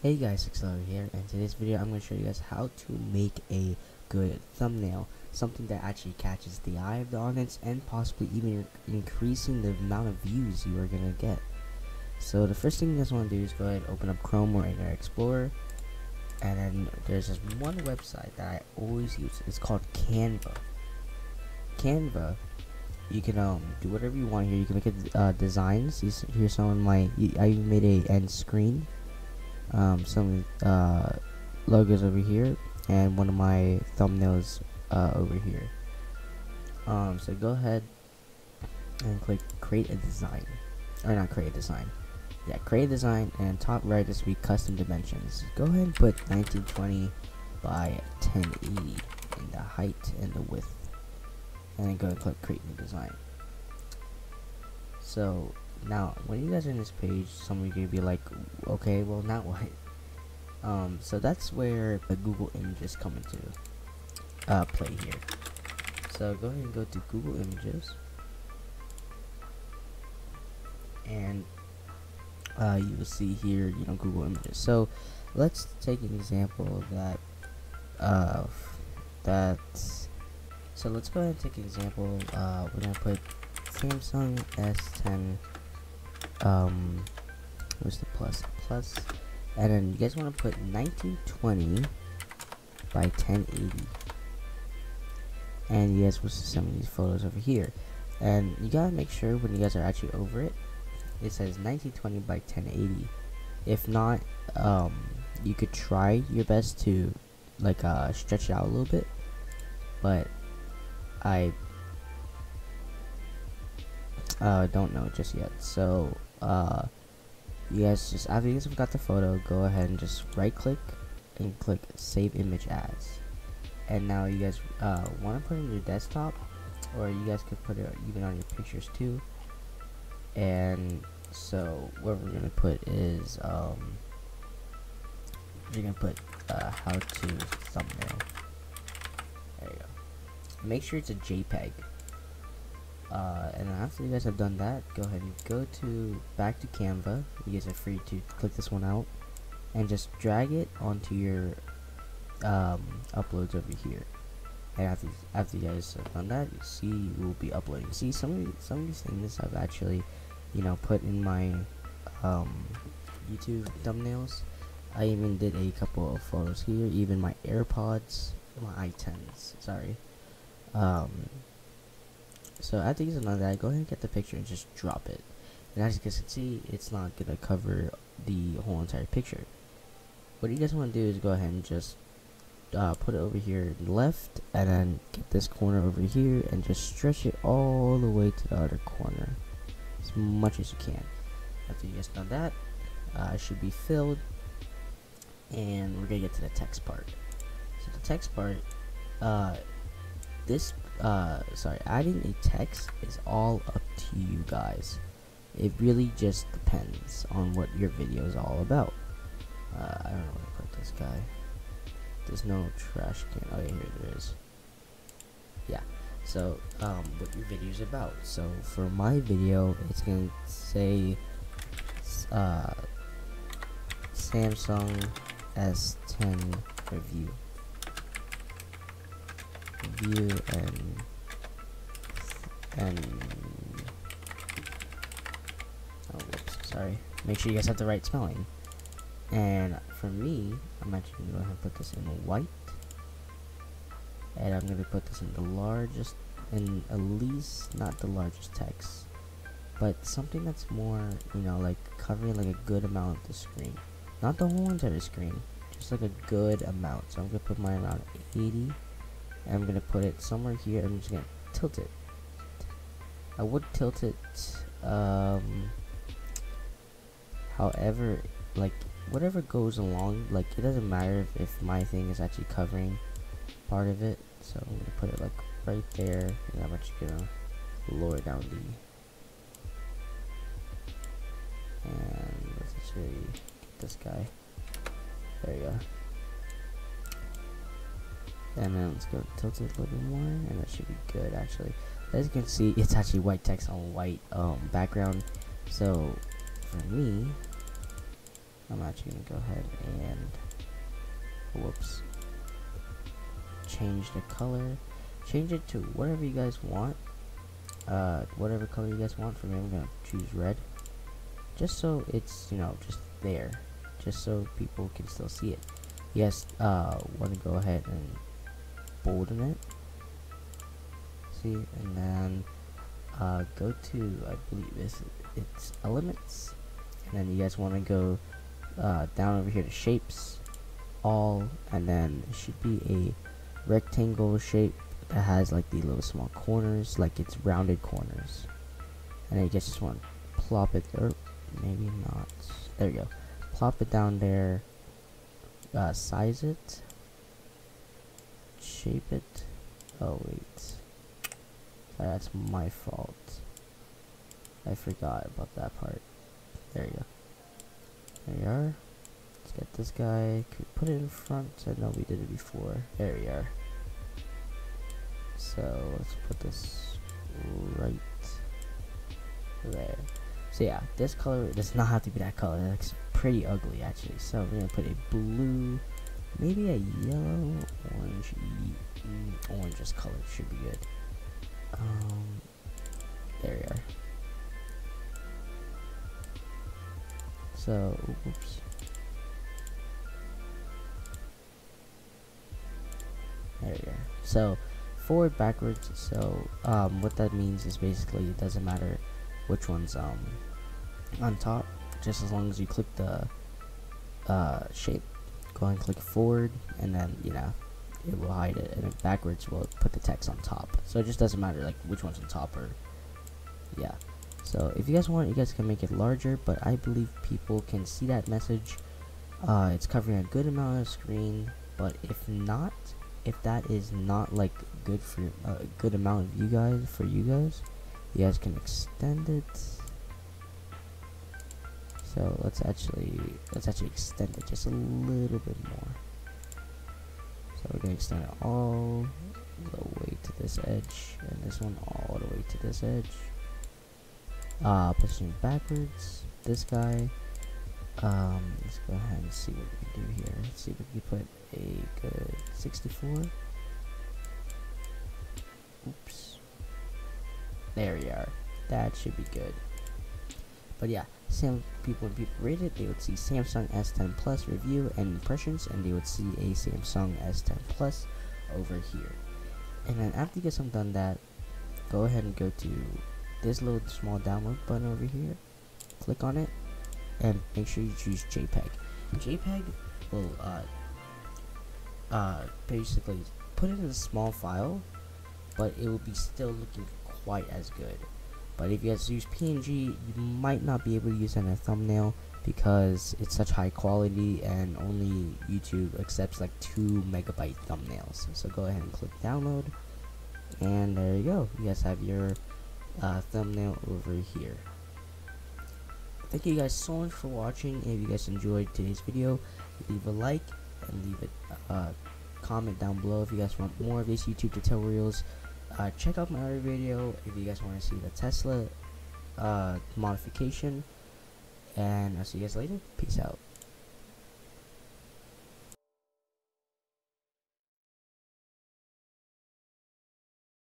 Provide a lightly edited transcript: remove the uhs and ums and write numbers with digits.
Hey guys, tikslolo here, and today's video I'm going to show you guys how to make a good thumbnail, something that actually catches the eye of the audience and possibly even increasing the amount of views you are going to get. So the first thing you guys want to do is go ahead and open up Chrome or Internet Explorer, and then there's this one website that I always use. It's called Canva. Canva, you can do whatever you want here. You can make it designs. Here's some of my, I even made a end screen. Some logos over here, and one of my thumbnails over here. So go ahead and click create a design, or not create a design. Yeah, create a design, and top right is be custom dimensions. Go ahead and put 1920 by 1080 in the height and the width, and then go and click create new design. So now when you guys are in this page, some of you are gonna be like, okay, well now what? So that's where the Google Images come into play here. So go ahead and go to Google Images, and you will see here, Google Images. So let's take an example so let's go ahead and take an example. We're gonna put Samsung S10. Where's the plus? And then you guys want to put 1920 by 1080, and you guys will see some of these photos over here. And you gotta make sure when you guys are actually over it, it says 1920 by 1080. If not, you could try your best to stretch it out a little bit, but I don't know just yet. So you guys just, after you guys have got the photo, go ahead and just right click and click save image as. And now you guys want to put it in your desktop, or you guys could put it even on your pictures too. And so what we're gonna put is you're gonna put how to thumbnail. There you go. Make sure it's a JPEG. And after you guys have done that, go ahead and go back to Canva. You guys are free to click this one out and just drag it onto your uploads over here. And after you guys have done that, you see you will be uploading. See, some of these things I've actually put in my YouTube thumbnails. I even did a couple of photos here, even my AirPods, my i10s. Sorry. So after you done that, go ahead and get the picture and just drop it. And as you guys can see, it's not gonna cover the whole entire picture. What you guys want to do is go ahead and just put it over here left, and then get this corner over here and just stretch it all the way to the other corner as much as you can. After you guys done that, it should be filled, and we're gonna get to the text part. So the text part, adding a text is all up to you guys. It really just depends on what your video is all about. I don't know where to put this guy. There's no trash can. Oh yeah, here there is. Yeah. So what your video is about. So for my video, it's gonna say Samsung S10 review and oh whoops, sorry. Make sure you guys have the right spelling. And for me, I'm actually gonna go ahead and put this in white, and I'm gonna put this in the largest, and at least not the largest text, but something that's more, like covering like a good amount of the screen, not the whole entire screen, just like a good amount. So I'm gonna put mine around 80, and I'm gonna put it somewhere here. I'm just gonna tilt it. I would tilt it, however, like whatever goes along, like it doesn't matter if my thing is actually covering part of it. So I'm gonna put it like right there, and I'm actually gonna lower down and let's actually get this guy. There you go. And then let's go tilt it a little bit more, and that should be good actually. As you can see, it's actually white text on white background. So for me, I'm actually gonna go ahead and whoops, change the color, change it to whatever you guys want, whatever color you guys want. For me, I'm gonna choose red, just so it's, you know, just there, just so people can still see it. Yes, want to go ahead and bolden it, see, and then go to, I believe it's elements, and then you guys want to go down over here to shapes, all, and then it should be a rectangle shape that has like the little small corners, like it's rounded corners, and then you guys just want to plop it, or maybe not, there you go, plop it down there, size it, shape it, oh wait, sorry, that's my fault, I forgot about that part, there you go, there you are. Let's get this guy, could we put it in front? I know we did it before, there we are. So let's put this right there. So yeah, this color does not have to be that color, it looks pretty ugly actually. So we're gonna put a blue, maybe a yellow, orange, orange color should be good. There we are. So, oops. There we are. So, forward, backwards. So, what that means is basically it doesn't matter which one's on top, just as long as you click the shape. Go ahead and click forward, and then, you know, it will hide it, and then backwards will put the text on top. So it just doesn't matter like which one's on top, or yeah. So if you guys want, you guys can make it larger, but I believe people can see that message. It's covering a good amount of screen, but if not, if that is not like good for a good amount of you guys, you guys can extend it. So let's actually extend it just a little bit more. So we're gonna extend it all the way to this edge, and this one all the way to this edge. Pushing backwards, this guy. Let's go ahead and see what we can do here. Let's see if we can put a good 64. Oops. There we are. That should be good. But yeah, when people rate it, they would see Samsung S10 Plus review and impressions, and they would see a Samsung S10 Plus over here. And then after you guys have done that, go ahead and go to this little small download button over here. Click on it, and make sure you choose JPEG. JPEG will basically put it in a small file, but it will be still looking quite as good. But if you guys use PNG, you might not be able to use it in a thumbnail because it's such high quality, and only YouTube accepts like 2 megabyte thumbnails. So go ahead and click download, and there you go. You guys have your thumbnail over here. Thank you guys so much for watching. If you guys enjoyed today's video, leave a like and leave a comment down below if you guys want more of these YouTube tutorials. Check out my other video if you guys want to see the Tesla modification, and I'll see you guys later. Peace out.